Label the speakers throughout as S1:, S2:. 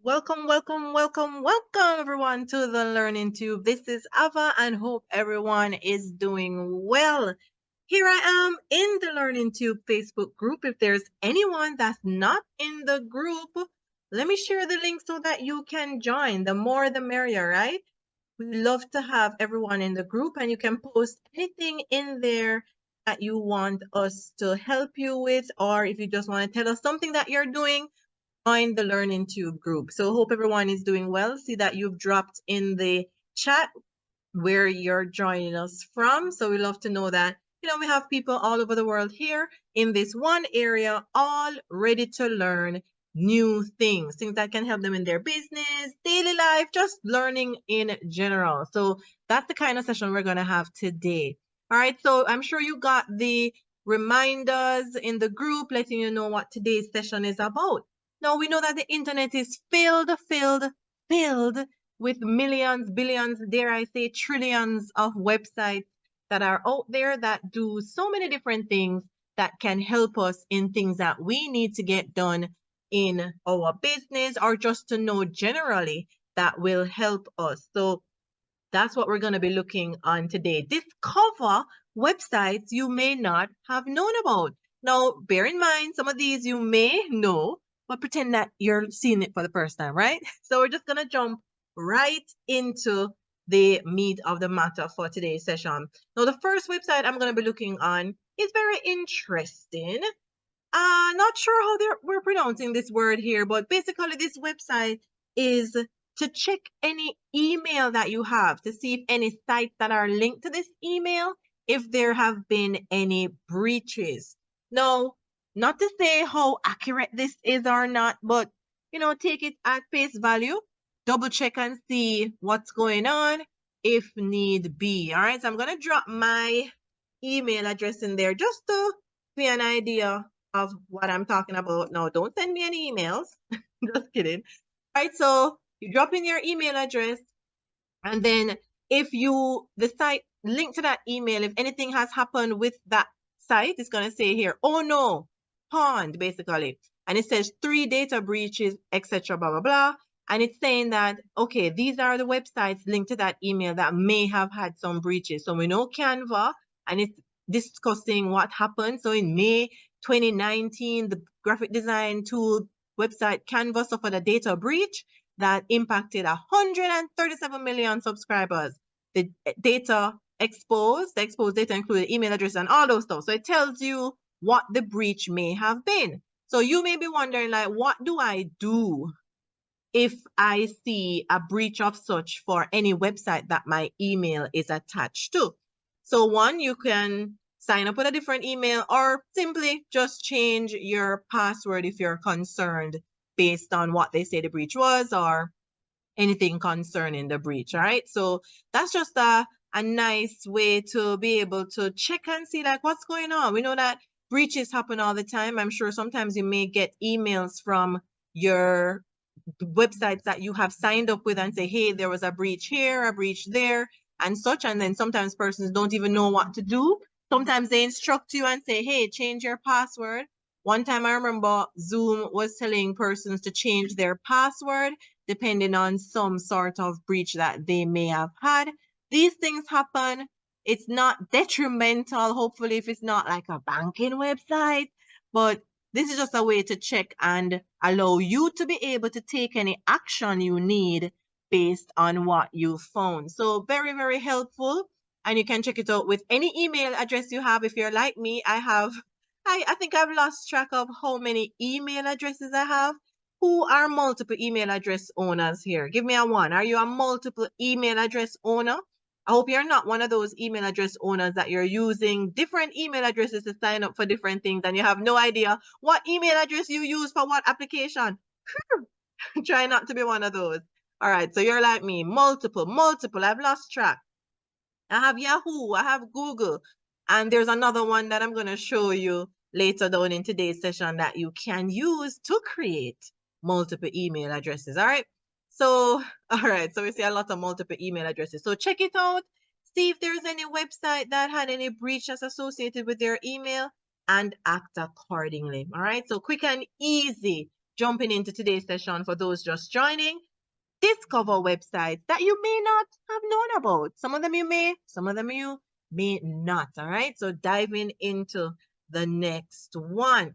S1: Welcome everyone to the Learning Tube. This is Ava and hope everyone is doing well. Here I am in the Learning Tube Facebook group. If there's anyone that's not in the group, let me share the link so that you can join. The more the merrier, right? We love to have everyone in the group and you can post anything in there that you want us to help you with, or if you just want to tell us something that you're doing, join the Learning Tube group. So hope everyone is doing well. See that you've dropped in the chat where you're joining us from. So we love to know that, we have people all over the world here in this one area, all ready to learn new things that can help them in their business, daily life, just learning in general. So that's the kind of session we're going to have today. All right. So I'm sure you got the reminders in the group letting you know what today's session is about. Now we know that the internet is filled with millions, billions, dare I say, trillions of websites that are out there that do so many different things that can help us in things that we need to get done in our business or just to know generally that will help us. So that's what we're going to be looking on today. Discover websites you may not have known about. Now, bear in mind, some of these you may know, but pretend that you're seeing it for the first time, right? So we're just going to jump right into the meat of the matter for today's session. Now, the first website I'm going to be looking on is very interesting. Not sure how we're pronouncing this word here, but basically this website is to check any email that you have to see if any sites that are linked to this email, if there have been any breaches. Now, not to say how accurate this is or not, but take it at face value, double check and see what's going on if need be. All right, so I'm going to drop my email address in there just to be an idea of what I'm talking about. Now, don't send me any emails. Just kidding. All right, so you drop in your email address, and then if the site link to that email, if anything has happened with that site, it's going to say here, oh no, pond, basically. And it says 3 data breaches, etc., blah, blah, blah. And it's saying that, okay, these are the websites linked to that email that may have had some breaches. So we know Canva, and it's discussing what happened. So in May 2019, the graphic design tool website Canva suffered a data breach that impacted 137 million subscribers. The data exposed, the exposed data included email address and all those stuff. So it tells you what the breach may have been. So you may be wondering, like, what do I do if I see a breach of such for any website that my email is attached to? So one, you can sign up with a different email or simply just change your password if you're concerned based on what they say the breach was or anything concerning the breach. All right. So that's just a nice way to be able to check and see like what's going on. We know that breaches happen all the time. I'm sure sometimes you may get emails from your websites that you have signed up with and say, hey, there was a breach here, a breach there, and such. And then sometimes persons don't even know what to do. Sometimes they instruct you and say, hey, change your password. One time I remember Zoom was telling persons to change their password depending on some sort of breach that they may have had. These things happen. It's not detrimental, hopefully, if it's not like a banking website, but this is just a way to check and allow you to be able to take any action you need based on what you found. So very, very helpful. And you can check it out with any email address you have. If you're like me, I think I've lost track of how many email addresses I have. Who are multiple email address owners here? Give me a one. Are you a multiple email address owner? I hope you're not one of those email address owners that you're using different email addresses to sign up for different things and you have no idea what email address you use for what application. Try not to be one of those. All right, so you're like me, multiple. I've lost track. I have Yahoo, I have Google, and there's another one that I'm going to show you later down in today's session that you can use to create multiple email addresses. All right. So, all right. So we see a lot of multiple email addresses. So check it out. See if there's any website that had any breaches associated with their email and act accordingly. All right. So quick and easy. jumping into today's session for those just joining, discover websites that you may not have known about. Some of them you may, some of them you may not. All right. So diving into the next one.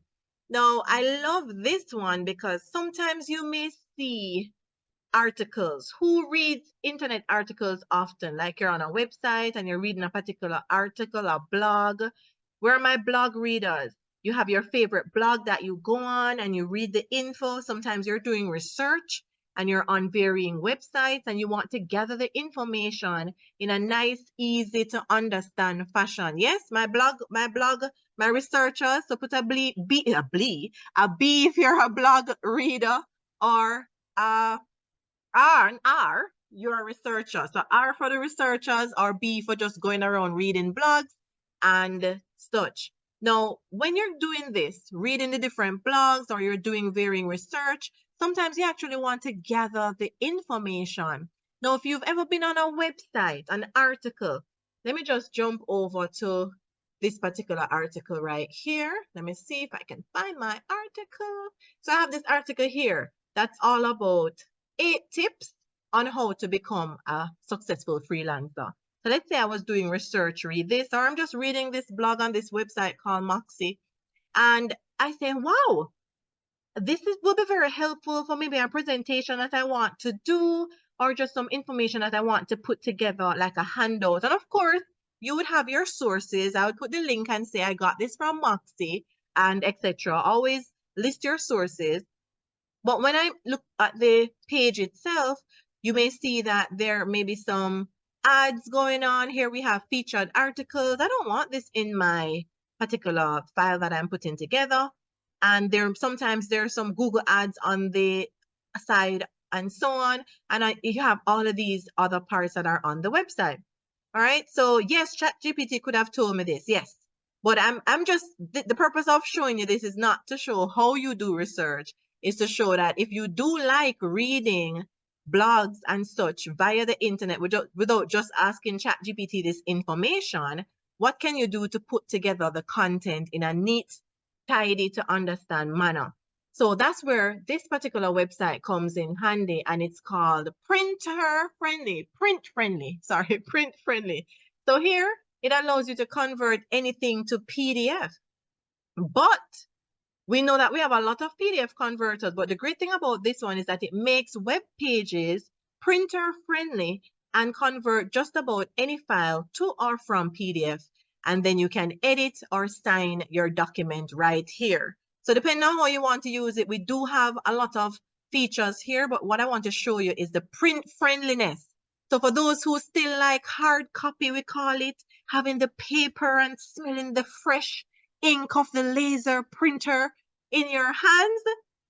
S1: Now, I love this one because sometimes you may see articles. Who reads internet articles often? Like you're on a website and you're reading a particular article, a blog. Where are my blog readers? You have your favorite blog that you go on and you read the info. Sometimes you're doing research and you're on varying websites and you want to gather the information in a nice, easy to understand fashion. Yes, my blog, my researchers. So put a B if you're a blog reader, or an R, you're a researcher. So R for the researchers, or B for just going around reading blogs and such. Now, when you're doing this, reading the different blogs or you're doing varying research, sometimes you actually want to gather the information. Now, if you've ever been on a website, an article, let me just jump over to this particular article right here. Let me see if I can find my article. So I have this article here that's all about 8 tips on how to become a successful freelancer. So let's say I was doing research, read this, or I'm just reading this blog on this website called Moxie, and I say, wow, will be very helpful for maybe a presentation that I want to do, or just some information that I want to put together like a handout. And of course, you would have your sources. I would put the link and say, I got this from Moxie and etc. Always list your sources. But when I look at the page itself, you may see that there may be some ads going on. Here we have featured articles. I don't want this in my particular file that I'm putting together. And sometimes there are some Google ads on the side and so on. And you have all of these other parts that are on the website. All right. So yes, ChatGPT could have told me this. Yes. But I'm just, the purpose of showing you this is not to show how you do research. Is to show that if you do like reading blogs and such via the internet without just asking ChatGPT this information, what can you do to put together the content in a neat, tidy to understand manner? So that's where this particular website comes in handy, and it's called Print Friendly. So here it allows you to convert anything to PDF. But we know that we have a lot of PDF converters, but the great thing about this one is that it makes web pages printer friendly and convert just about any file to or from PDF. And then you can edit or sign your document right here. So depending on how you want to use it, we do have a lot of features here, but what I want to show you is the print friendliness. So for those who still like hard copy, we call it, having the paper and smelling the fresh ink of the laser printer in your hands,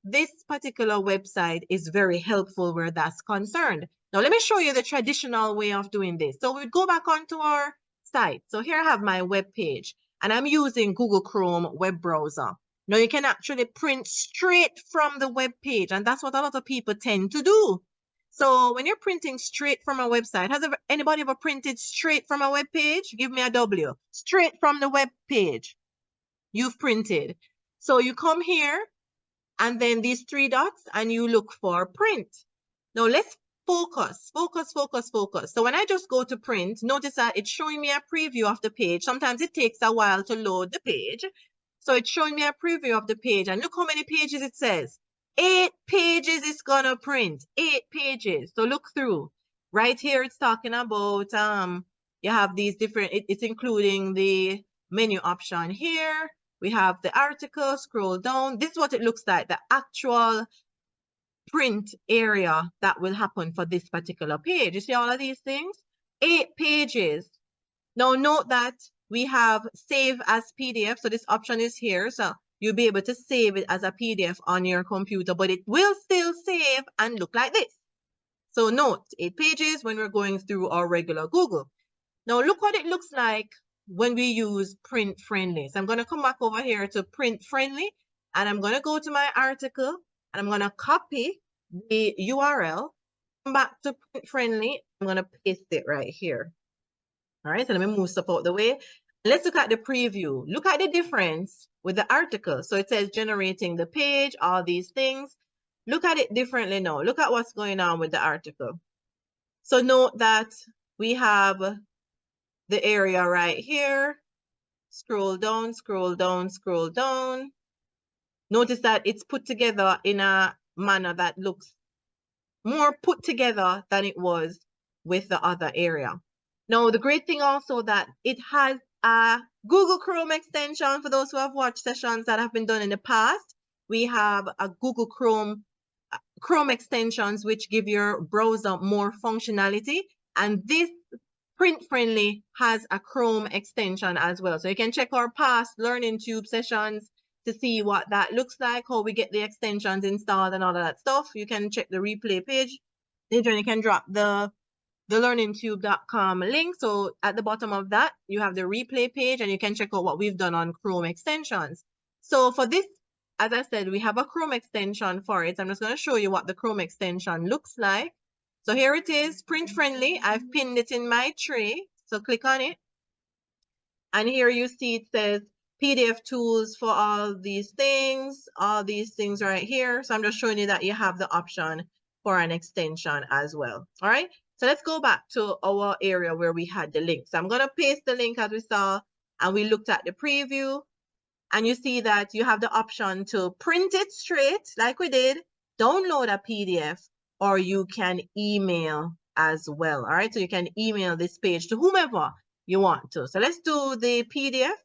S1: this particular website is very helpful where that's concerned. Now, let me show you the traditional way of doing this. So we go back onto our site. So here I have my web page, and I'm using Google Chrome web browser. Now, you can actually print straight from the web page, and that's what a lot of people tend to do. So when you're printing straight from a website, has anybody ever printed straight from a web page? Give me a W. Straight from the web page. You've printed. So you come here and then these 3 dots and you look for print. Now let's focus. So when I just go to print, notice that it's showing me a preview of the page. Sometimes it takes a while to load the page. So it's showing me a preview of the page, and look how many pages it says. 8 pages it's gonna print. 8 pages. So look through. Right here it's talking about you have these different, it's including the menu option here. We have the article, scroll down. This is what it looks like, the actual print area that will happen for this particular page. You see all of these things? 8 pages. Now note that we have save as PDF. So this option is here. So you'll be able to save it as a PDF on your computer, but it will still save and look like this. So note, 8 pages when we're going through our regular Google. Now look what it looks like when we use print friendly. So I'm going to come back over here to print friendly, and I'm going to go to my article and I'm going to copy the URL, come back to print friendly. I'm going to paste it right here. All right, so let me move stuff out the way. Let's look at the preview. Look at the difference with the article. So it says generating the page, all these things. Look at it differently now. Look at what's going on with the article. So note that we have the area right here. Scroll down, scroll down, scroll down. Notice that it's put together in a manner that looks more put together than it was with the other area. Now, the great thing also that it has a Google Chrome extension. For those who have watched sessions that have been done in the past, we have a Google Chrome extensions which give your browser more functionality, and this Print Friendly has a Chrome extension as well. So you can check our past Learning Tube sessions to see what that looks like, how we get the extensions installed and all of that stuff. You can check the replay page. Later you can drop the learningtube.com link. So at the bottom of that, you have the replay page and you can check out what we've done on Chrome extensions. So for this, as I said, we have a Chrome extension for it. I'm just going to show you what the Chrome extension looks like. So here it is, Print Friendly. I've pinned it in my tray. So click on it. And here you see it says PDF tools for all these things right here. So I'm just showing you that you have the option for an extension as well. All right. So let's go back to our area where we had the link. So I'm going to paste the link as we saw, and we looked at the preview. And you see that you have the option to print it straight like we did, download a PDF, or you can email as well. All right. So you can email this page to whomever you want to. So let's do the PDF.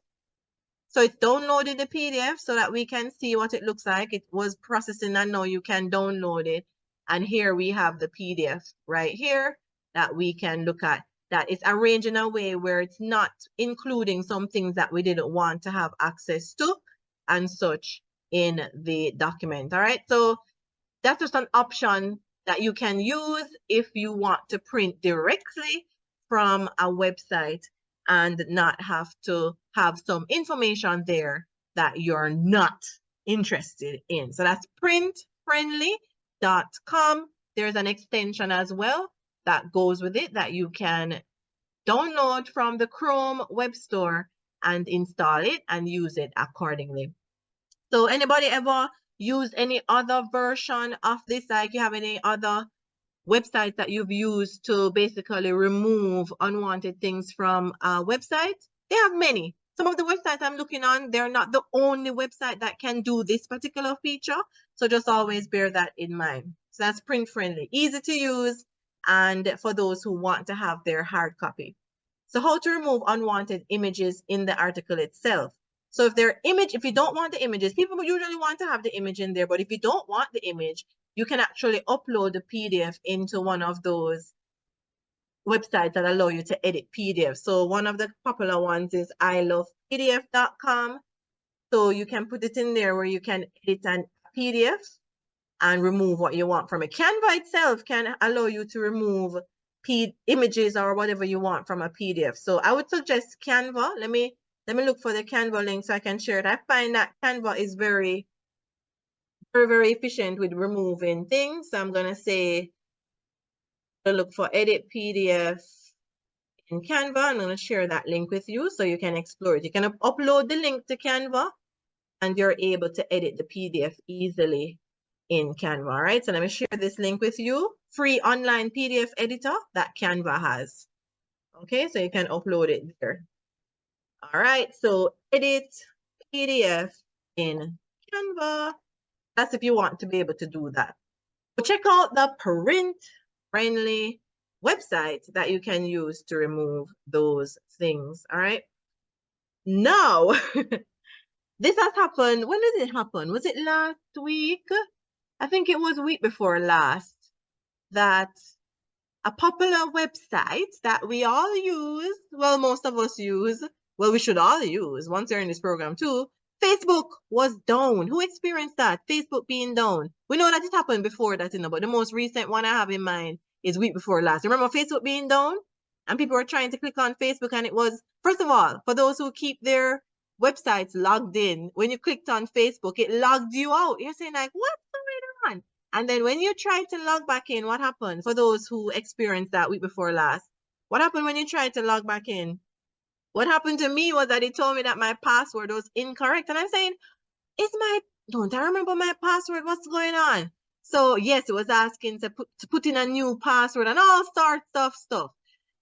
S1: So it's downloading the PDF so that we can see what it looks like. It was processing and now you can download it. And here we have the PDF right here that we can look at. That is arranged in a way where it's not including some things that we didn't want to have access to and such in the document. All right. So that's just an option that you can use if you want to print directly from a website and not have to have some information there that you're not interested in. So that's printfriendly.com. There's an extension as well that goes with it that you can download from the Chrome web store and install it and use it accordingly. So anybody ever use any other version of this? Like you have any other websites that you've used to basically remove unwanted things from a website? They have many. Some of the websites I'm looking on, they're not the only website that can do this particular feature. So just always bear that in mind. So that's Print Friendly, easy to use, and for those who want to have their hard copy. So how to remove unwanted images in the article itself. So if if you don't want the images, people usually want to have the image in there, but if you don't want the image, you can actually upload the PDF into one of those websites that allow you to edit PDF. So one of the popular ones is ilovepdf.com. So you can put it in there where you can edit an PDF and remove what you want from it. Canva itself can allow you to remove images or whatever you want from a PDF. So I would suggest Canva. Let me look for the Canva link so I can share it. I find that Canva is very, very, very efficient with removing things. So I'm going to say, look for edit PDF in Canva. I'm going to share that link with you so you can explore it. You can upload the link to Canva and you're able to edit the PDF easily in Canva. All right, so let me share this link with you. Free online PDF editor that Canva has. Okay, so you can upload it there. All right, so edit PDF in Canva. That's if you want to be able to do that. So check out the Print Friendly website that you can use to remove those things. All right. Now, this has happened. When did it happen? Was it last week? I think it was week before last that a popular website that we all use, well, most of us use, well, we should all use once you're in this program too, Facebook was down. Who experienced that? Facebook being down. We know that it happened before that, but the most recent one I have in mind is week before last. Remember Facebook being down? And people were trying to click on Facebook and it was, first of all, for those who keep their websites logged in, when you clicked on Facebook, it logged you out. You're saying like, what's going on? And then when you tried to log back in, what happened? For those who experienced that week before last, what happened when you tried to log back in? What happened to me was that it told me that my password was incorrect. And I'm saying, don't I remember my password? What's going on? So yes, it was asking to put in a new password and all sorts of stuff.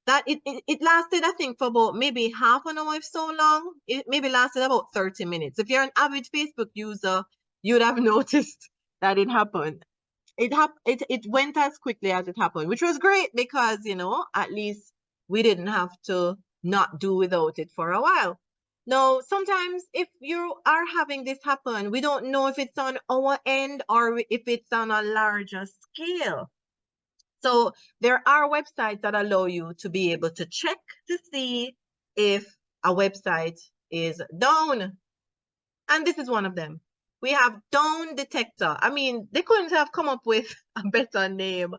S1: That it lasted, I think, for about maybe half an hour, if so long. It maybe lasted about 30 minutes. If you're an avid Facebook user, you'd have noticed that it happened. It went as quickly as it happened, which was great because, at least we didn't have to not do without it for a while. Now, sometimes if you are having this happen, we don't know if it's on our end or if it's on a larger scale. So there are websites that allow you to be able to check to see if a website is down. And this is one of them. We have Down Detector. I mean, they couldn't have come up with a better name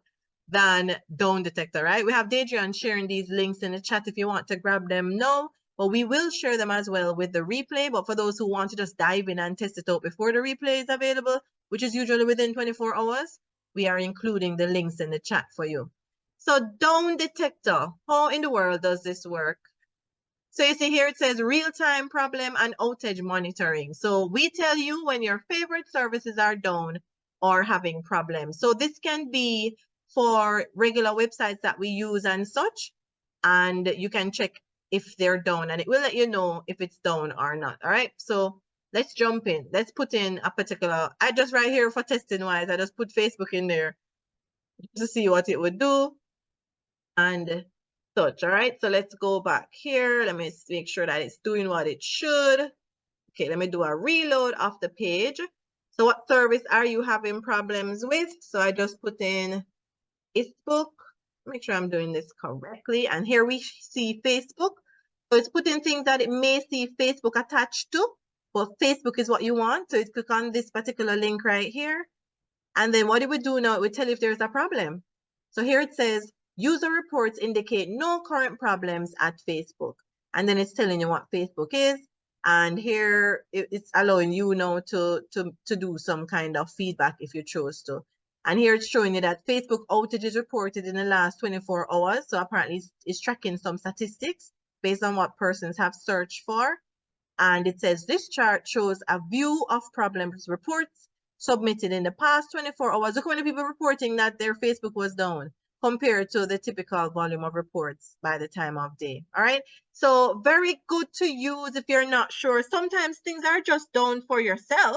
S1: than Down Detector, right? We have Deidre sharing these links in the chat if you want to grab them now. But we will share them as well with the replay. But for those who want to just dive in and test it out before the replay is available, which is usually within 24 hours, we are including the links in the chat for you. So Down Detector, how in the world does this work? So you see here it says real-time problem and outage monitoring. So we tell you when your favorite services are down or having problems. So this can be for regular websites that we use and such. And you can check if they're down and it will let you know if it's down or not. All right. So let's jump in. Let's put in a particular, I just right here for testing wise, I just put Facebook in there to see what it would do. And such. All right, so let's go back here. Let me make sure that it's doing what it should. Okay, let me do a reload of the page. So what service are you having problems with? So I just put in Facebook. Make sure I'm doing this correctly. And here we see Facebook. So it's putting things that it may see Facebook attached to, but Facebook is what you want. So you click on this particular link right here. And then what it would do now, it would tell you if there's a problem. So here it says, user reports indicate no current problems at Facebook. And then it's telling you what Facebook is. And here it's allowing you now to do some kind of feedback if you chose to. And here it's showing you that Facebook outages reported in the last 24 hours. So apparently it's tracking some statistics based on what persons have searched for. And it says this chart shows a view of problems reports submitted in the past 24 hours. Look how many people reporting that their Facebook was down compared to the typical volume of reports by the time of day. All right. So very good to use if you're not sure. Sometimes things are just down for yourself,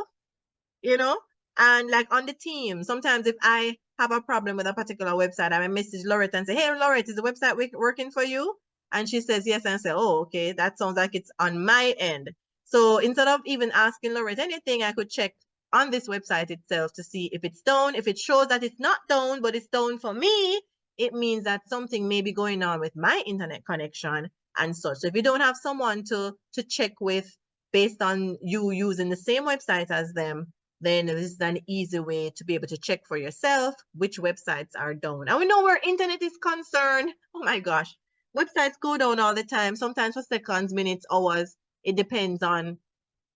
S1: and like on the team, sometimes if I have a problem with a particular website, I may message Lorette and say, hey, Lorette, is the website working for you? And she says yes, and I say, oh, okay, that sounds like it's on my end. So instead of even asking Lorette anything, I could check on this website itself to see if it's down. If it shows that it's not down, but it's down for me, it means that something may be going on with my internet connection and such. So if you don't have someone to check with based on you using the same website as them, then this is an easy way to be able to check for yourself which websites are down. And we know where internet is concerned. Oh my gosh, websites go down all the time, sometimes for seconds, minutes, hours. It depends on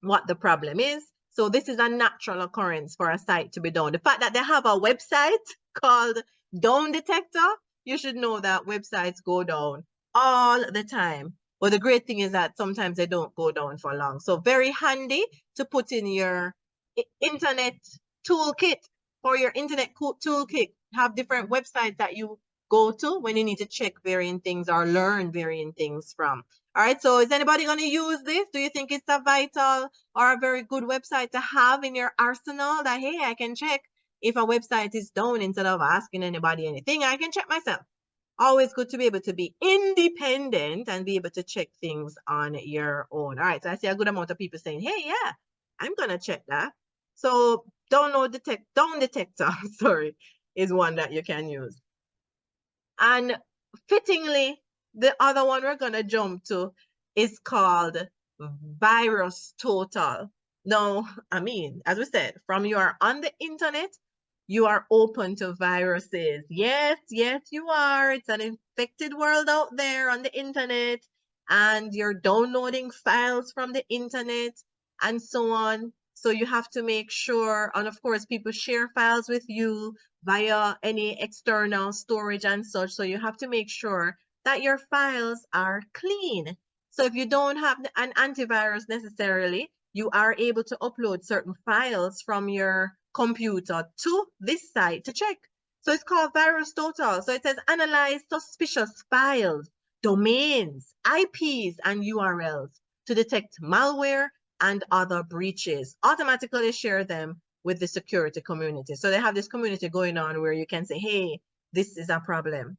S1: what the problem is. So this is a natural occurrence for a site to be down. The fact that they have a website called Down Detector, you should know that websites go down all the time. But the great thing is that sometimes they don't go down for long. So very handy to put in your internet toolkit for your internet toolkit. Have different websites that you go to when you need to check varying things or learn varying things from. All right, so is anybody going to use this? Do you think it's a vital or a very good website to have in your arsenal that, hey, I can check if a website is down instead of asking anybody anything? I can check myself. Always good to be able to be independent and be able to check things on your own. All right, so I see a good amount of people saying, hey, yeah, I'm going to check that. So Down Detector, sorry, is one that you can use. And fittingly, the other one we're going to jump to is called VirusTotal. Now, I mean, as we said, from you are on the internet, you are open to viruses. Yes, yes, you are. It's an infected world out there on the internet, and you're downloading files from the internet and so on. So you have to make sure, and of course, people share files with you via any external storage and such. So you have to make sure that your files are clean. So if you don't have an antivirus necessarily, you are able to upload certain files from your computer to this site to check. So it's called Virus Total. So it says analyze suspicious files, domains, IPs, and URLs to detect malware and other breaches. Automatically share them with the security community. So they have this community going on where you can say, hey, this is a problem.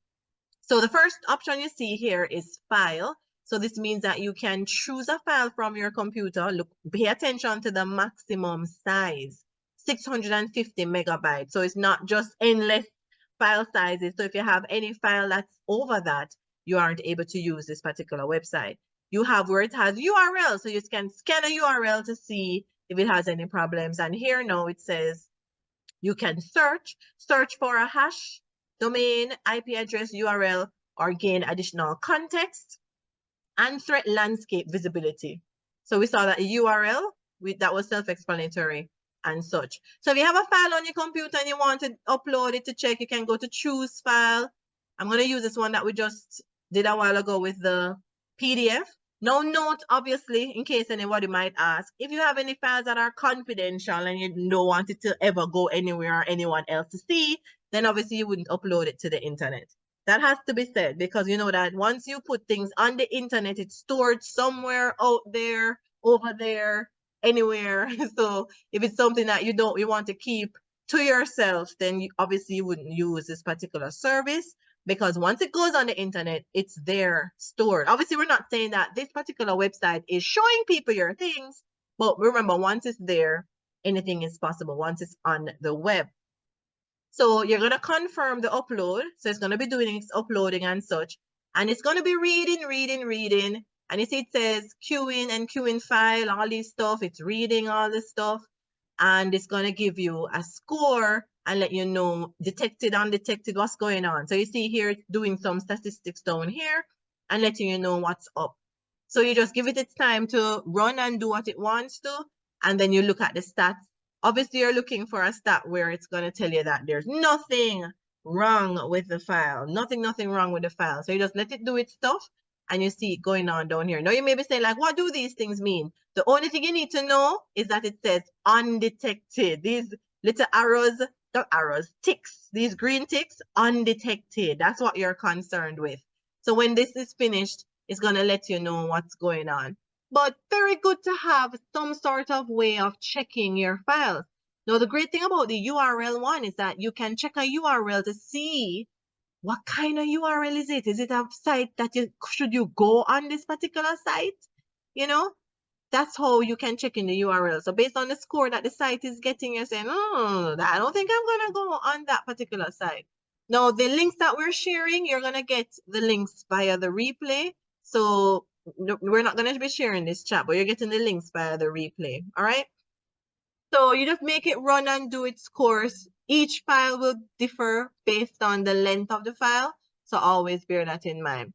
S1: So the first option you see here is file. So this means that you can choose a file from your computer. Look, pay attention to the maximum size, 650 megabytes. So it's not just endless file sizes. So if you have any file that's over that, you aren't able to use this particular website. You have where it has URL. So you can scan a URL to see if it has any problems. And here now it says you can search for a hash, domain, IP address, URL, or gain additional context and threat landscape visibility. So we saw that URL, that was self-explanatory and such. So if you have a file on your computer and you want to upload it to check, you can go to choose file. I'm going to use this one that we just did a while ago with the PDF. Now note, obviously, in case anybody might ask, if you have any files that are confidential and you don't want it to ever go anywhere or anyone else to see, then obviously you wouldn't upload it to the internet. That has to be said because you know that once you put things on the internet, it's stored somewhere out there, over there, anywhere. So if it's something that you want to keep to yourself, then obviously you wouldn't use this particular service because once it goes on the internet, it's there stored. Obviously, we're not saying that this particular website is showing people your things, but remember, once it's there, anything is possible once it's on the web. So you're going to confirm the upload. So it's going to be doing its uploading and such. And it's going to be reading. And you see it says queuing and queuing file, all this stuff. It's reading all this stuff. And it's going to give you a score and let you know detected, undetected, what's going on. So you see here, it's doing some statistics down here and letting you know what's up. So you just give it its time to run and do what it wants to. And then you look at the stats. Obviously, you're looking for a stat where it's going to tell you that there's nothing wrong with the file. Nothing wrong with the file. So you just let it do its stuff and you see it going on down here. Now you may be saying like, what do these things mean? The only thing you need to know is that it says undetected. These little arrows, not arrows, ticks, these green ticks, undetected. That's what you're concerned with. So when this is finished, it's going to let you know what's going on. But very good to have some sort of way of checking your files. Now, the great thing about the URL one is that you can check a URL to see what kind of URL is it? Is it a site that should you go on this particular site? You know, that's how you can check in the URL. So based on the score that the site is getting, you're saying, oh, I don't think I'm going to go on that particular site. Now, the links that we're sharing, you're going to get the links via the replay. So we're not going to be sharing this chat, but you're getting the links via the replay. All right. So you just make it run and do its course. Each file will differ based on the length of the file. So always bear that in mind.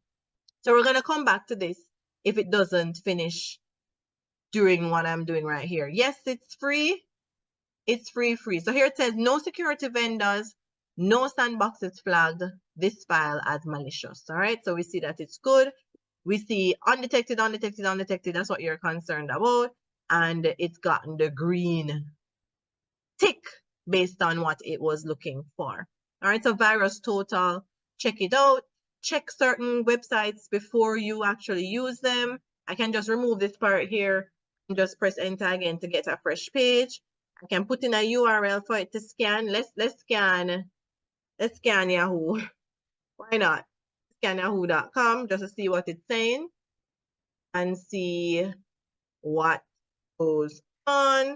S1: So we're going to come back to this if it doesn't finish during what I'm doing right here. Yes, it's free. It's free. So here it says no security vendors, no sandboxes flagged this file as malicious. All right. So we see that it's good. We see undetected. That's what you're concerned about. And it's gotten the green tick based on what it was looking for. All right. So Virus Total, check it out. Check certain websites before you actually use them. I can just remove this part here and just press enter again to get a fresh page. I can put in a URL for it to scan. Let's scan Yahoo. Why not? Scan yahoo.com just to see what it's saying and see what goes on. All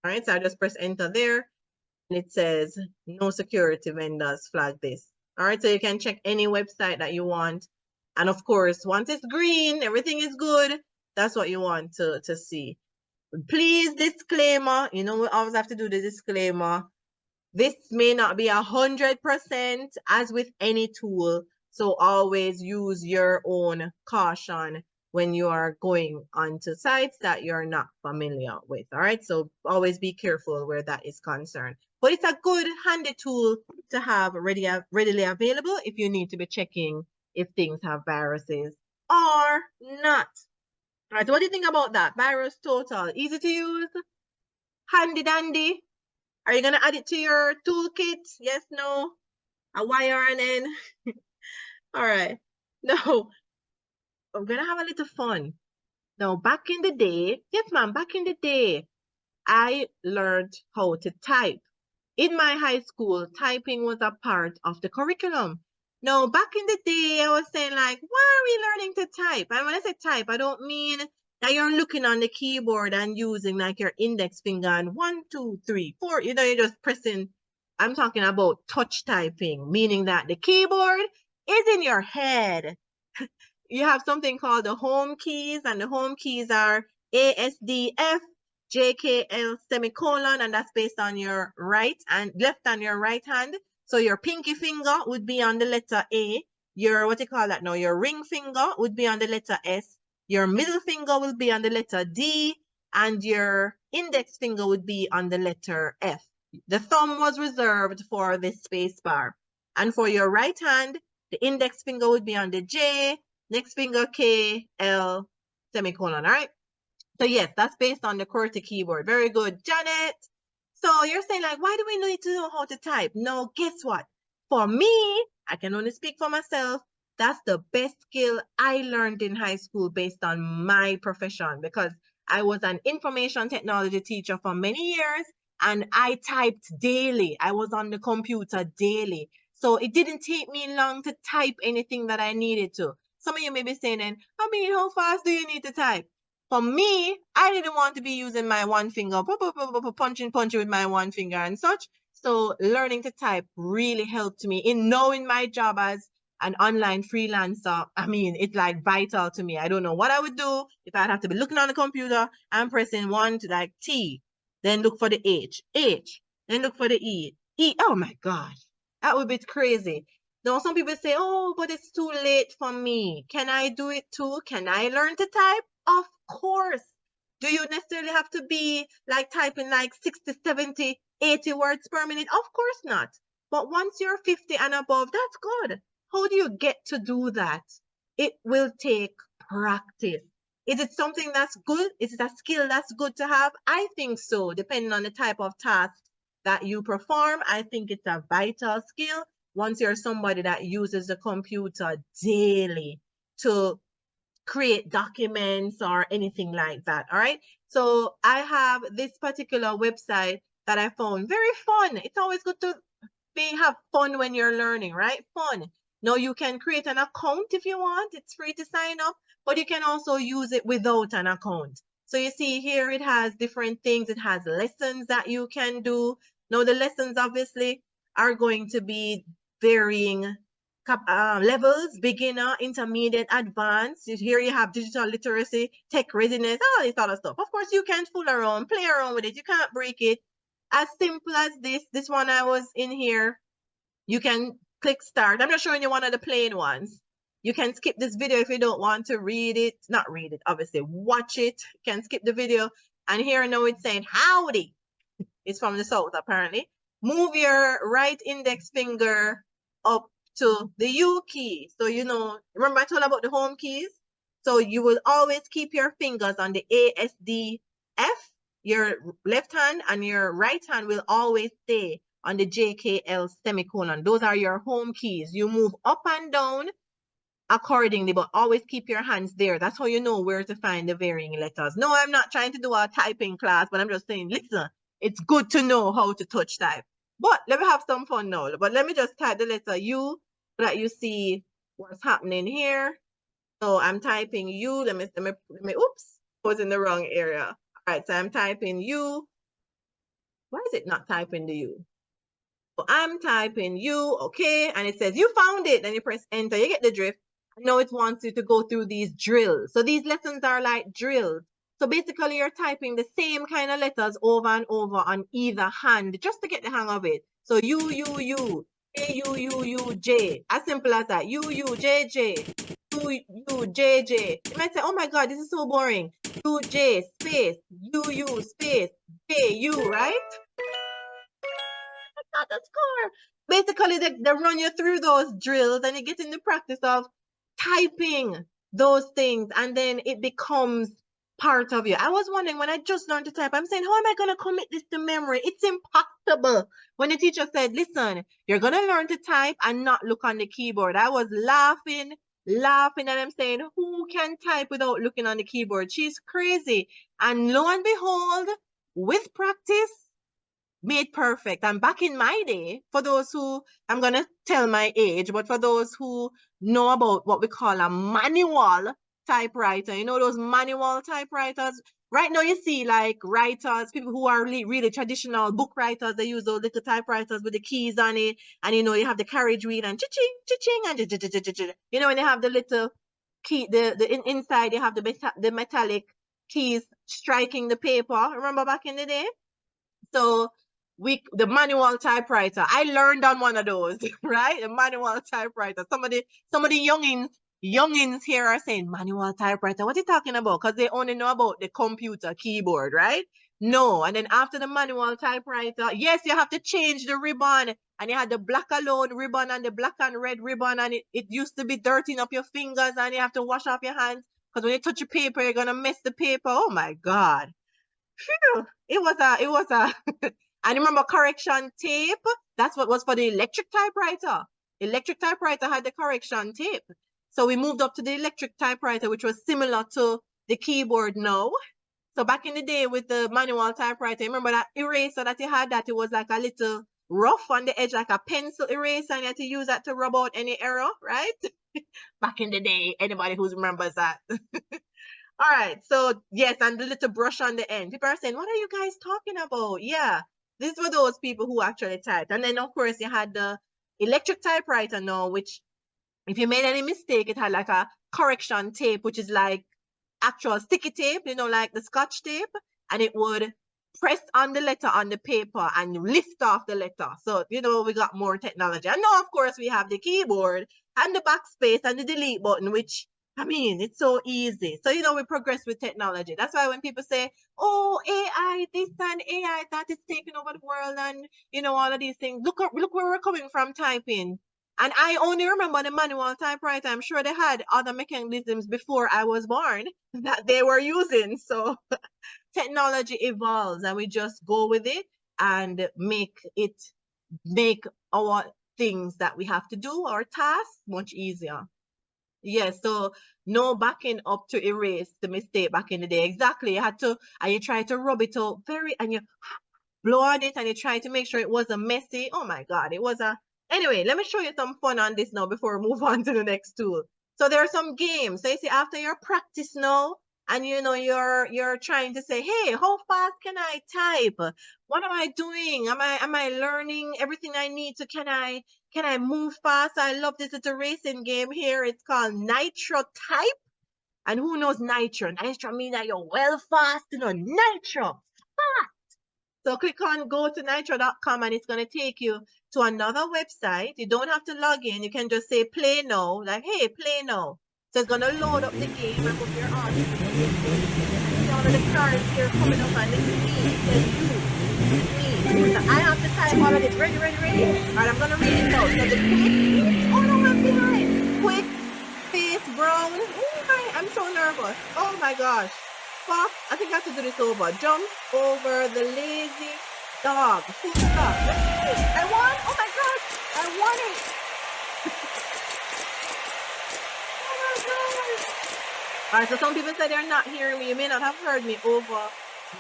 S1: right, so I just press enter there and it says no security vendors flag this. All right, so you can check any website that you want. And of course, once it's green, everything is good. That's what you want to see. Please, disclaimer, you know, we always have to do the disclaimer. This may not be 100% as with any tool. So always use your own caution when you are going onto sites that you're not familiar with. All right. So always be careful where that is concerned. But it's a good handy tool to have readily available if you need to be checking if things have viruses or not. All right, so what do you think about that? VirusTotal, easy to use, handy dandy. Are you gonna add it to your toolkit? Yes, no, a Y or an N? All right. No, I'm gonna have a little fun. Now, back in the day, yes, ma'am, back in the day, I learned how to type. In my high school, typing was a part of the curriculum. Now, back in the day, I was saying like, why are we learning to type? And when I say type, I don't mean that you're looking on the keyboard and using like your index finger and 1, 2, 3, 4, you're just pressing. I'm talking about touch typing, meaning that the keyboard is in your head. You have something called the home keys, and the home keys are ASDF, JKL semicolon, and that's based on your right and left and your right hand. So your pinky finger would be on the letter A. Your, what you call that now? Your ring finger would be on the letter S. Your middle finger will be on the letter D, and your index finger would be on the letter F. The thumb was reserved for the space bar. And for your right hand, the index finger would be on the J, next finger K, L, semicolon, all right? So yes, that's based on the QWERTY keyboard. Very good, Janet. So you're saying like, why do we need to know how to type? No, guess what? For me, I can only speak for myself. That's the best skill I learned in high school based on my profession, because I was an information technology teacher for many years and I typed daily. I was on the computer daily. So it didn't take me long to type anything that I needed to. Some of you may be saying, I mean, how fast do you need to type? For me, I didn't want to be using my one finger, punching with my one finger and such. So learning to type really helped me in knowing my job as an online freelancer. I mean, it's like vital to me. I don't know what I would do if I'd have to be looking on the computer and pressing one to like T, then look for the H, then look for the E. Oh my gosh, that would be crazy. Now, some people say, oh, but it's too late for me. Can I do it too? Can I learn to type? Of course. Do you necessarily have to be like typing like 60, 70, 80 words per minute? Of course not. But once you're 50 and above, that's good. How do you get to do that? It will take practice. Is it something that's good? Is it a skill that's good to have? I think so, depending on the type of task that you perform. I think it's a vital skill once you're somebody that uses the computer daily to create documents or anything like that. All right. So I have this particular website that I found very fun. It's always good to have fun when you're learning, right? Fun. Now you can create an account if you want. It's free to sign up, but you can also use it without an account. So you see here it has different things. It has lessons that you can do. Now the lessons obviously are going to be varying levels, beginner, intermediate, advanced. Here you have digital literacy, tech readiness, all this other stuff. Of course, you can't fool around, play around with it. You can't break it. As simple as this one I was in here, you can click start. I'm just showing you one of the plain ones. You can skip this video if you don't want to read it. Not read it, obviously. Watch it. You can skip the video. And here now it's saying howdy. It's from the south, apparently. Move your right index finger up to the U key. So, remember I told you about the home keys? So you will always keep your fingers on the ASDF. Your left hand and your right hand will always stay on the JKL semicolon. Those are your home keys. You move up and down accordingly, but always keep your hands there. That's how you know where to find the varying letters. No, I'm not trying to do a typing class, but I'm just saying, listen, it's good to know how to touch type. But let me have some fun now. But let me just type the letter U so that you see what's happening here. So I'm typing U. Let me, oops, I was in the wrong area. All right, so I'm typing U. Why is it not typing the U? So I'm typing U, okay, and it says you found it. Then you press enter, you get the drift. Now it wants you to go through these drills. So these lessons are like drills. So basically you're typing the same kind of letters over and over on either hand just to get the hang of it. So U, U, U, J, U, U, U, J. As simple as that. U, U, J, J. U, U, J, J. You might say, oh my God, this is so boring. U, J, space. U, U, space. J, U, right? Not a score. Basically, they run you through those drills and you get in the practice of typing those things, and then it becomes part of you. I was wondering when I just learned to type, I'm saying, how am I going to commit this to memory? It's impossible. When the teacher said, listen, you're going to learn to type and not look on the keyboard, I was laughing, and I'm saying, who can type without looking on the keyboard? She's crazy. And lo and behold, with practice, made perfect. And back in my day, for those who, I'm going to tell my age, but for those who know about what we call a manual typewriter, you know, those manual typewriters. Right now, you see like writers, people who are really traditional book writers, they use those little typewriters with the keys on it. And, you know, you have the carriage wheel and cha-ching, cha-ching, and you know, when you have the little key, inside, you have the metallic keys striking the paper. Remember back in the day? So the manual typewriter. I learned on one of those, right? The manual typewriter. Some of the youngins here are saying manual typewriter. What are you talking about? Because they only know about the computer keyboard, right? No. And then after the manual typewriter, yes, you have to change the ribbon. And you had the black alone ribbon and the black and red ribbon, and it used to be dirtying up your fingers, and you have to wash off your hands. Because when you touch your paper, you're gonna mess the paper. Oh my God. Phew, it was a and remember correction tape? That's what was for the electric typewriter. Electric typewriter had the correction tape. So we moved up to the electric typewriter, which was similar to the keyboard now. So back in the day with the manual typewriter, remember that eraser that you had, that it was like a little rough on the edge, like a pencil eraser, and you had to use that to rub out any error, right? Back in the day, anybody who remembers that. All right. So yes, and the little brush on the end. People are saying, what are you guys talking about? Yeah. These were those people who actually typed. And then of course you had the electric typewriter now, which if you made any mistake, it had like a correction tape, which is like actual sticky tape, you know, like the Scotch tape, and it would press on the letter on the paper and lift off the letter. So, you know, we got more technology. And now, of course, we have the keyboard and the backspace and the delete button, which, I mean, it's so easy. So, you know, we progress with technology. That's why when people say, oh, AI, this and AI, that is taking over the world and, you know, all of these things, look where we're coming from typing. And I only remember the manual typewriter. I'm sure they had other mechanisms before I was born that they were using. So technology evolves and we just go with it and make our things that we have to do, our tasks, much easier. Yes, so no backing up to erase the mistake back in the day. Exactly. You had to, and you try to rub it out and you blow on it and you try to make sure it wasn't messy. Oh my God, it was a. Anyway, let me show you some fun on this now before we move on to the next tool. So there are some games. So you see, after your practice now, and you know you're trying to say, hey, how fast can I type? What am I doing? Am I learning everything I need to? Can I move fast? I love this little racing game here. It's called Nitro Type. And who knows Nitro? Nitro means that you're well fast, you know, Nitro. So click on go to nitro.com and it's going to take you to another website. You don't have to log in. You can just say play now, like, hey, play now. So it's going to load up the game and put your on. See all of the cards here coming up and this is me. It says you, me. So I have to type all of this. Ready, ready, ready. All right, I'm going to read it out. So the quick, oh no, I'm behind. Quick, face, brown. Oh, I'm so nervous. Oh my gosh. Fox, I think I have to do this over. Jump over the lazy dog. Full stop. I won. Oh my gosh. I won it. Oh my gosh. All right, so some people say they're not hearing me. You may not have heard me over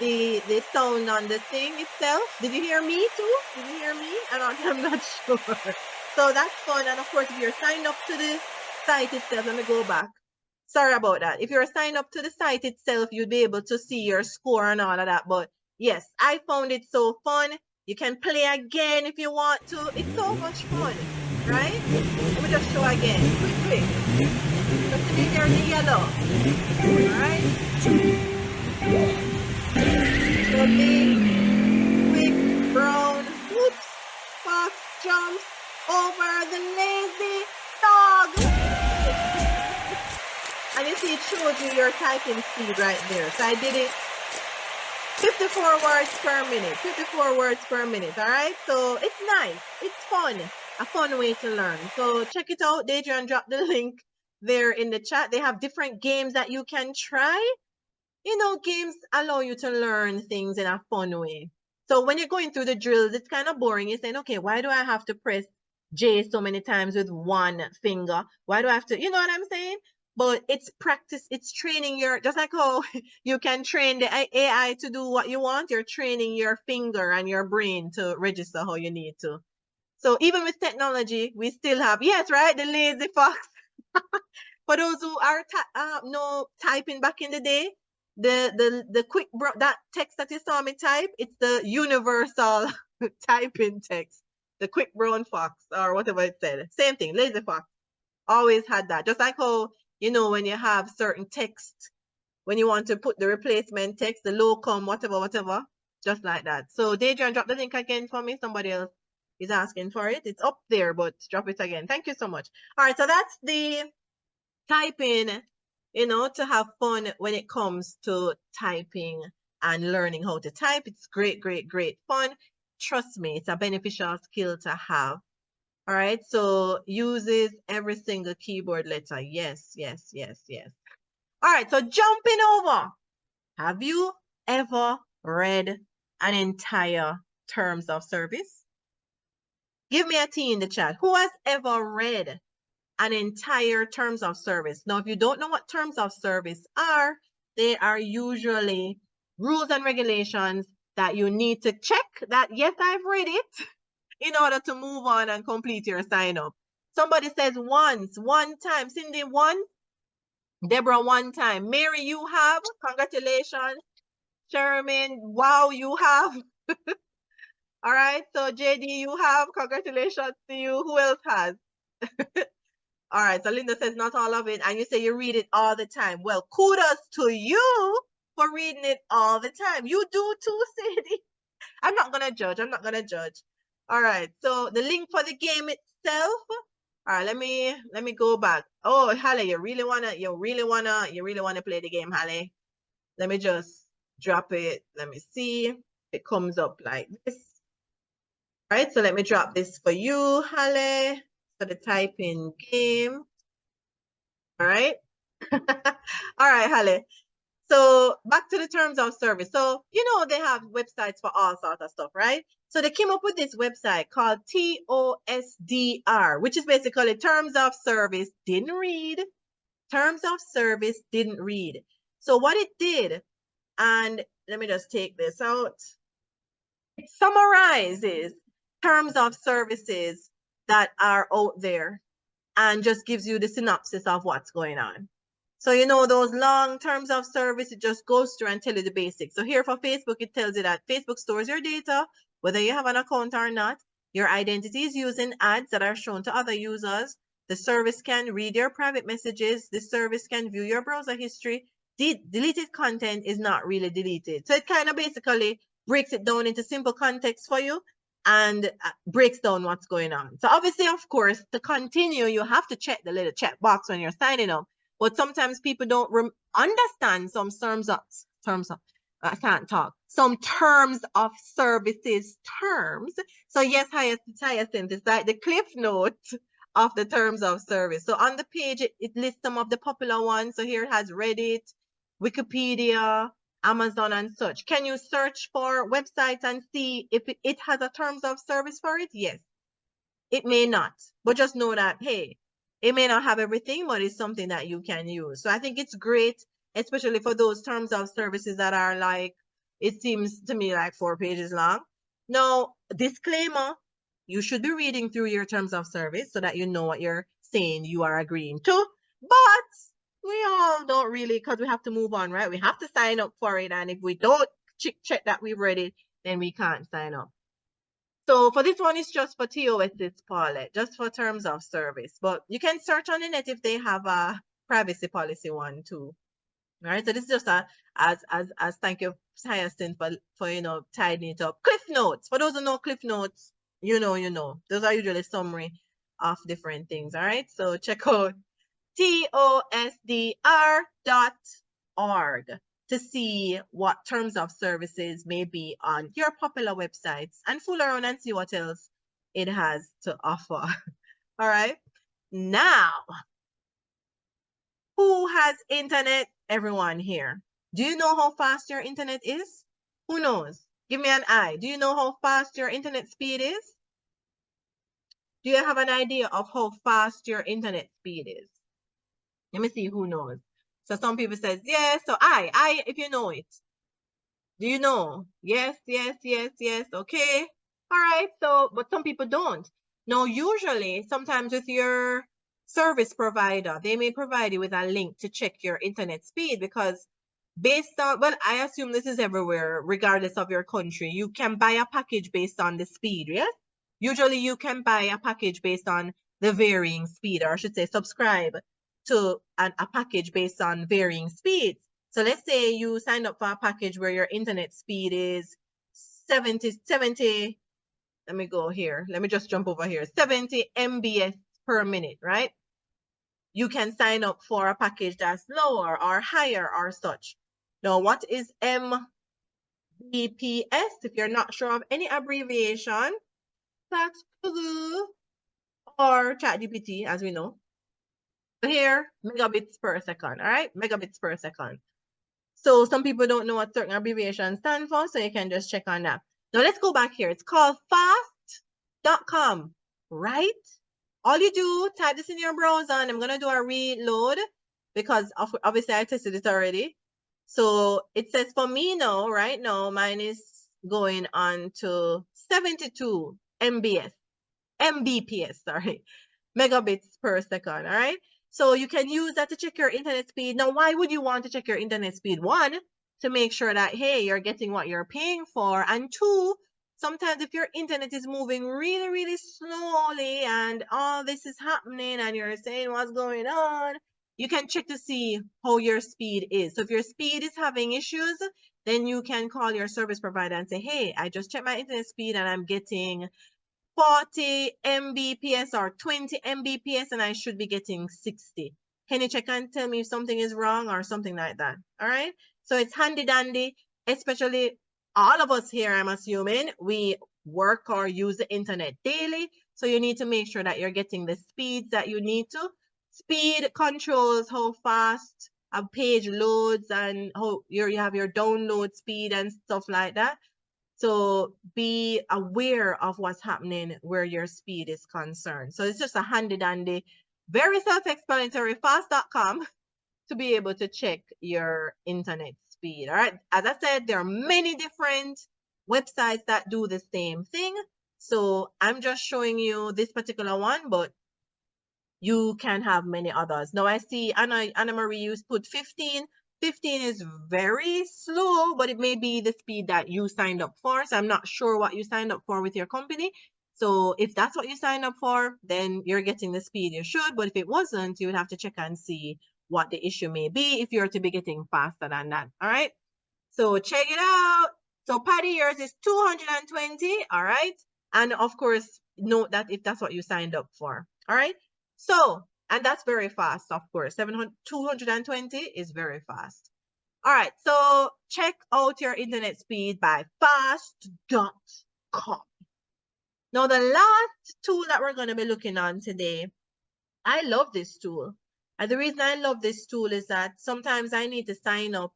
S1: the sound on the thing itself. Did you hear me too? Did you hear me? I'm not sure. So that's fun. And of course, if you're signed up to the site itself, let me go back. Sorry about that. If you're signed up to the site itself, you'll be able to see your score and all of that. But yes, I found it so fun. You can play again if you want to. It's so much fun, right? Let me just show again. Quick. Just to be there in the yellow. All right? So big, quick, brown, whoops, fox jumps over the lazy dog. And you see it shows you your typing speed right there. So I did it 54 words per minute. 54 words per minute. All right. So it's nice. It's fun. A fun way to learn. So check it out. Deidre, drop the link there in the chat. They have different games that you can try. you know, games allow you to learn things in a fun way. So when you're going through the drills, it's kind of boring. You're saying, okay, why do I have to press J so many times with one finger? Why do I have to, you know what I'm saying? But it's practice, it's training your, just like how you can train the AI to do what you want, you're training your finger and your brain to register how you need to. So even with technology, we still have, yes, right, the lazy fox. For those who are no typing back in the day, the quick that text that you saw me type, it's the universal typing text, the quick brown fox or whatever it said. Same thing, lazy fox. Always had that. Just like how, you know, when you have certain text, when you want to put the replacement text, the locum, whatever, whatever, just like that. So Deidre, drop the link again for me. Somebody else is asking for it. It's up there, but drop it again. Thank you so much. All right, so that's the typing, you know, to have fun when it comes to typing and learning how to type. It's great, great, great fun. Trust me, it's a beneficial skill to have. All right, so uses every single keyboard letter. Yes, yes, yes, yes. All right, so jumping over. Have you ever read an entire terms of service? Give me a T in the chat. Who has ever read an entire terms of service? Now, if you don't know what terms of service are, they are usually rules and regulations that you need to check that, yes, I've read it, in order to move on and complete your sign up. Somebody says once, one time. Cindy, one. Deborah, one time. Mary, you have. Congratulations. Sherman, wow, you have. All right. So JD, you have. Congratulations to you. Who else has? All right. So Linda says not all of it. And you say you read it all the time. Well, kudos to you for reading it all the time. You do too, Sadie. I'm not going to judge. I'm not going to judge. All right. So the link for the game itself. All right. Let me go back. Oh, Halle, you really wanna play the game, Halle? Let me just drop it. Let me see. It comes up like this. All right, so let me drop this for you, Halle, for the typing game. All right. All right, Halle. So back to the terms of service. So, you know, they have websites for all sorts of stuff, right? So they came up with this website called TOSDR, which is basically terms of service didn't read. Terms of service didn't read. So what it did, and let me just take this out. It summarizes terms of services that are out there and just gives you the synopsis of what's going on. So, you know, those long terms of service, it just goes through and tell you the basics. So here for Facebook, it tells you that Facebook stores your data, whether you have an account or not. Your identity is using ads that are shown to other users. The service can read your private messages. The service can view your browser history. Deleted content is not really deleted. So it kind of basically breaks it down into simple context for you and breaks down what's going on. So obviously, of course, to continue, you have to check the little check box when you're signing up. But sometimes people don't understand some I can't talk. Some terms of services terms. So yes, Hyacinth is like the cliff note of the terms of service. So on the page, it lists some of the popular ones. So here it has Reddit, Wikipedia, Amazon and such. Can you search for websites and see if it has a terms of service for it? Yes. It may not, but just know that, hey, it may not have everything, but it's something that you can use. So I think it's great, especially for those terms of services that are like, it seems to me like 4 pages long. Now, disclaimer, you should be reading through your terms of service so that you know what you're saying you are agreeing to. But we all don't really, because we have to move on, right? We have to sign up for it. And if we don't check that we've read it, then we can't sign up. So for this one, it's just for TOS's Paulette, just for terms of service. But you can search on the net if they have a privacy policy one too. All right. So this is just as thank you, Hyacinth, for you know tidying it up. Cliff notes. For those who know Cliff notes, you know. Those are usually summary of different things. All right. So check out TOSDR.org to see what terms of services may be on your popular websites and fool around and see what else it has to offer. All right. Now, who has internet? Everyone here. Do you know how fast your internet is? Who knows? Give me an eye. Do you know how fast your internet speed is? Do you have an idea of how fast your internet speed is? Let me see who knows. So some people says, yes, so if you know it. Do you know? Yes, yes, yes, yes. Okay. All right. So, but some people don't. Now, usually, sometimes with your service provider, they may provide you with a link to check your internet speed because based on, well, I assume this is everywhere, regardless of your country. You can buy a package based on the speed, yes? Usually you can buy a package based on the varying speed, or I should say subscribe to a package based on varying speeds. So let's say you signed up for a package where your internet speed is 70, let me go here. Let me just jump over here. 70 Mbps per minute, right? You can sign up for a package that's lower or higher or such. Now, what is Mbps? If you're not sure of any abbreviation, that's Google or ChatGPT, as we know. Here, megabits per second, all right? Megabits per second. So some people don't know what certain abbreviations stand for, so you can just check on that. Now let's go back here. It's called fast.com, right? All you do, type this in your browser, and I'm going to do a reload because obviously I tested it already. So it says for me now, right now, mine is going on to 72 Mbps, sorry, megabits per second, all right? So you can use that to check your internet speed. Now, why would you want to check your internet speed? One, to make sure that, hey, you're getting what you're paying for. And two, sometimes if your internet is moving really, really slowly and all this is happening and you're saying what's going on, you can check to see how your speed is. So if your speed is having issues, then you can call your service provider and say, hey, I just checked my internet speed and I'm getting 40 Mbps or 20 Mbps and I should be getting 60. Can you check and tell me if something is wrong or something like that? All right. So it's handy dandy, especially all of us here, I'm assuming, we work or use the internet daily. So you need to make sure that you're getting the speeds that you need to. Speed controls how fast a page loads and how you have your download speed and stuff like that. So be aware of what's happening where your speed is concerned. So it's just a handy dandy, very self-explanatory, fast.com to be able to check your internet speed. All right. As I said, there are many different websites that do the same thing. So I'm just showing you this particular one, but you can have many others. Now I see Anna Marie, you put 15. 15 is very slow, but it may be the speed that you signed up for. So I'm not sure what you signed up for with your company. So if that's what you signed up for, then you're getting the speed you should. But if it wasn't, you would have to check and see what the issue may be if you're to be getting faster than that. All right. So check it out. So Patty, yours is 220. All right. And of course, note that if that's what you signed up for. All right. So, and that's very fast, of course. 220 is very fast. All right. So check out your internet speed by fast.com. Now, the last tool that we're going to be looking on today, I love this tool. And the reason I love this tool is that sometimes I need to sign up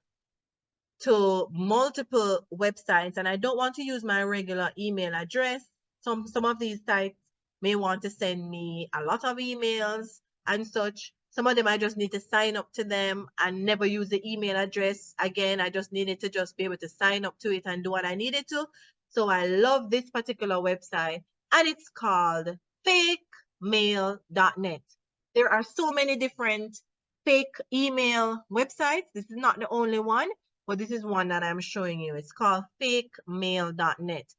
S1: to multiple websites and I don't want to use my regular email address. Some of these sites may want to send me a lot of emails and such. Some of them I just need to sign up to them and never use the email address again. I just needed to just be able to sign up to it and do what I needed to. So I love this particular website and it's called fakemail.net. There are so many different fake email websites. This is not the only one, but this is one that I'm showing you. It's called fakemail.net.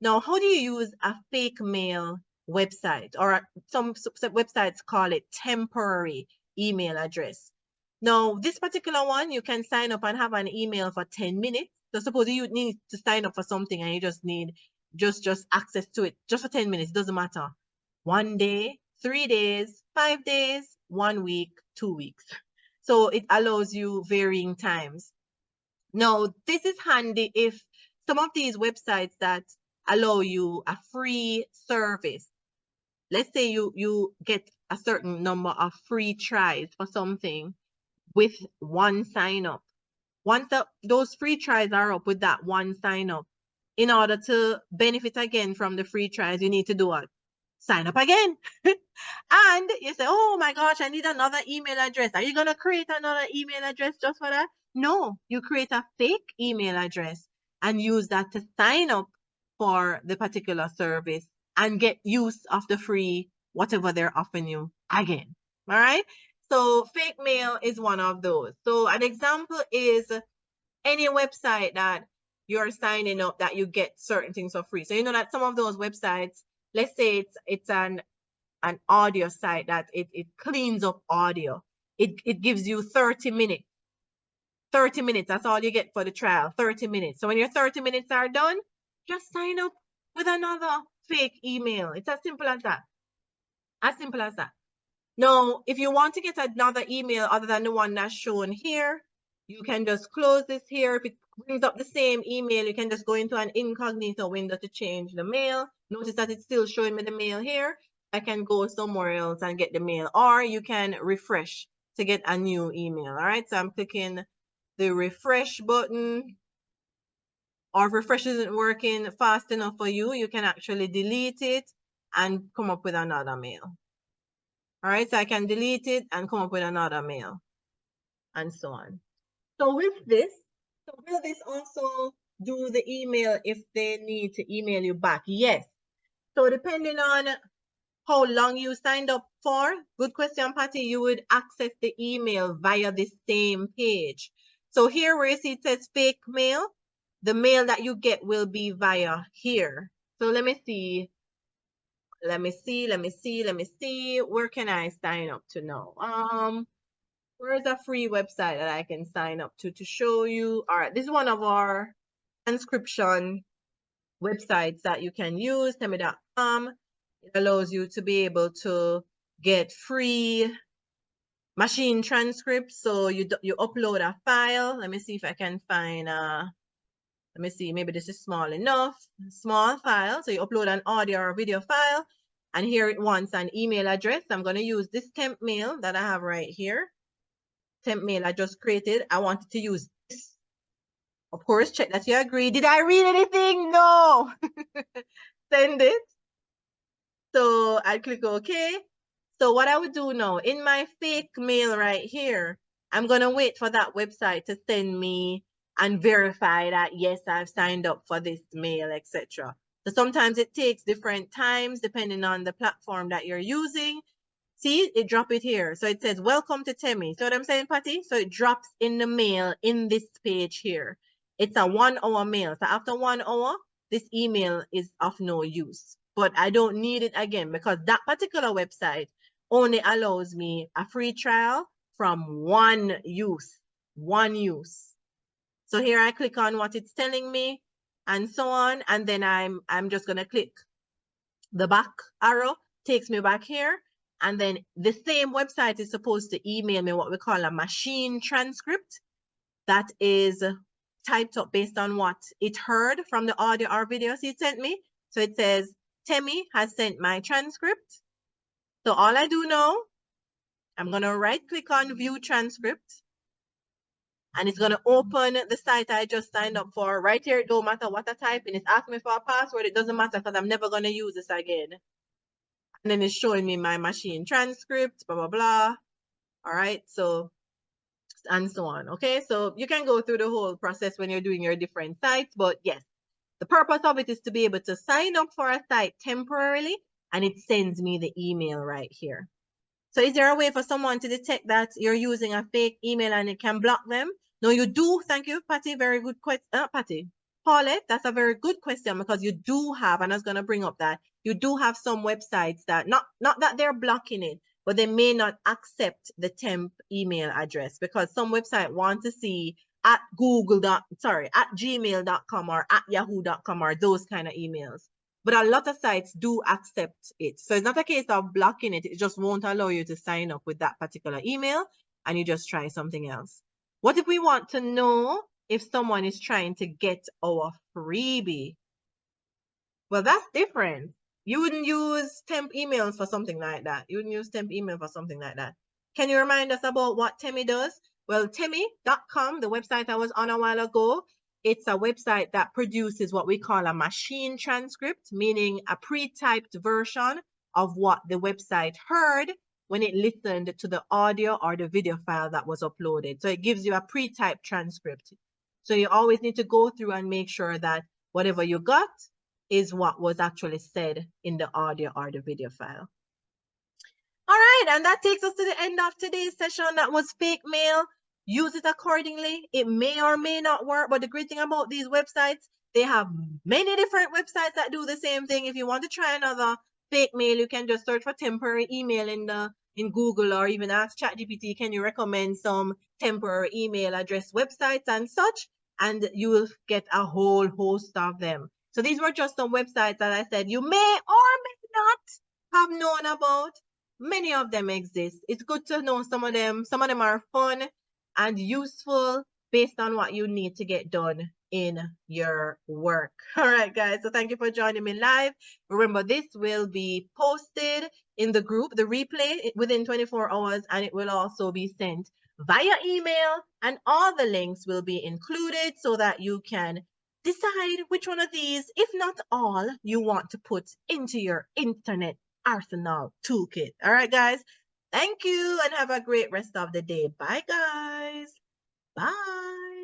S1: Now, how do you use a fake mail website? Or some websites call it temporary email address. Now, this particular one, you can sign up and have an email for 10 minutes. So suppose you need to sign up for something and you just need just access to it just for 10 minutes. It doesn't matter. 1 day, 3 days, 5 days, 1 week, 2 weeks. So it allows you varying times. Now, this is handy if some of these websites that allow you a free service, let's say you get a certain number of free tries for something with one sign up. Once those free trials are up with that one sign up, in order to benefit again from the free trials, you need to do what? Sign up again. And you say, oh my gosh, I need another email address. Are you going to create another email address just for that? No, you create a fake email address and use that to sign up for the particular service and get use of the free whatever they're offering you again. All right. So fake mail is one of those. So an example is any website that you're signing up that you get certain things for free. So you know that some of those websites, let's say it's an audio site that it cleans up audio. It gives you 30 minutes. 30 minutes, that's all you get for the trial, 30 minutes. So when your 30 minutes are done, just sign up with another fake email. It's as simple as that. As simple as that. Now, if you want to get another email other than the one that's shown here, you can just close this here. If it brings up the same email, you can just go into an incognito window to change the mail. Notice that it's still showing me the mail here. I can go somewhere else and get the mail, or you can refresh to get a new email. All right, so I'm clicking the refresh button, or if refresh isn't working fast enough for you, you can actually delete it and come up with another mail. All right, so I can delete it and come up with another mail and so on. So with this, so will this also do the email if they need to email you back? Yes. So depending on how long you signed up for, good question, Patty, you would access the email via the same page. So here where you see it says fake mail, the mail that you get will be via here. So let me see. Let me see. Where can I sign up to now? Where's a free website that I can sign up to show you? All right, this is one of our transcription websites that you can use, temi.com. It allows you to be able to get free machine transcripts. So you upload a file. Let me see if I can find let me see, maybe this is small enough. Small file. So you upload an audio or video file, and here it wants an email address. I'm going to use this temp mail that I have right here. Temp mail I just created. I wanted to use this. Of course, check that you agree. Did I read anything? No. Send it. So I click OK. So what I would do now, in my fake mail right here, I'm going to wait for that website to send me and verify that, yes, I've signed up for this mail, etc. So sometimes it takes different times depending on the platform that you're using. See, it drop it here. So it says, welcome to Temi. So what I'm saying, Patty? So it drops in the mail in this page here. It's a 1 hour mail. So after 1 hour, this email is of no use. But I don't need it again because that particular website only allows me a free trial from one use. So here I click on what it's telling me and so on. And then I'm just going to click the back arrow, takes me back here. And then the same website is supposed to email me what we call a machine transcript that is typed up based on what it heard from the audio or videos it sent me. So it says, Temi has sent my transcript. So all I do now, I'm going to right click on view transcript. And it's going to open the site I just signed up for. Right here, it don't matter what I type in. It's asking me for a password. It doesn't matter because I'm never going to use this again. And then it's showing me my machine transcript, blah, blah, blah. All right, so, and so on. Okay, so you can go through the whole process when you're doing your different sites. But yes, the purpose of it is to be able to sign up for a site temporarily, and it sends me the email right here. So is there a way for someone to detect that you're using a fake email and it can block them? No, you do. Thank you, Patty. Very good question. Patty. Paulette, that's a very good question because you do have, and I was going to bring up that, you do have some websites that, not that they're blocking it, but they may not accept the temp email address because some website want to see at gmail.com or at yahoo.com or those kind of emails. But a lot of sites do accept it. So it's not a case of blocking it. It just won't allow you to sign up with that particular email and you just try something else. What if we want to know if someone is trying to get our freebie? Well, that's different. You wouldn't use temp emails for something like that. You wouldn't use temp email for something like that. Can you remind us about what Temi does? Well, Temi.com, the website I was on a while ago, it's a website that produces what we call a machine transcript, meaning a pre-typed version of what the website heard when it listened to the audio or the video file that was uploaded. So it gives you a pre-typed transcript. So you always need to go through and make sure that whatever you got is what was actually said in the audio or the video file. All right, and that takes us to the end of today's session. That was fake mail. Use it accordingly. It may or may not work, but the great thing about these websites, they have many different websites that do the same thing. If you want to try another fake mail, you can just search for temporary email in Google, or even ask ChatGPT, can you recommend some temporary email address websites and such? And you will get a whole host of them. So these were just some websites that I said you may or may not have known about. Many of them exist. It's good to know some of them. Some of them are fun and useful based on what you need to get done in your work. All right, guys. So thank you for joining me live. Remember, this will be posted in the group, the replay, within 24 hours, and it will also be sent via email, and all the links will be included so that you can decide which one of these, if not all, you want to put into your internet arsenal toolkit. All right, guys. Thank you and have a great rest of the day. Bye, guys. Bye.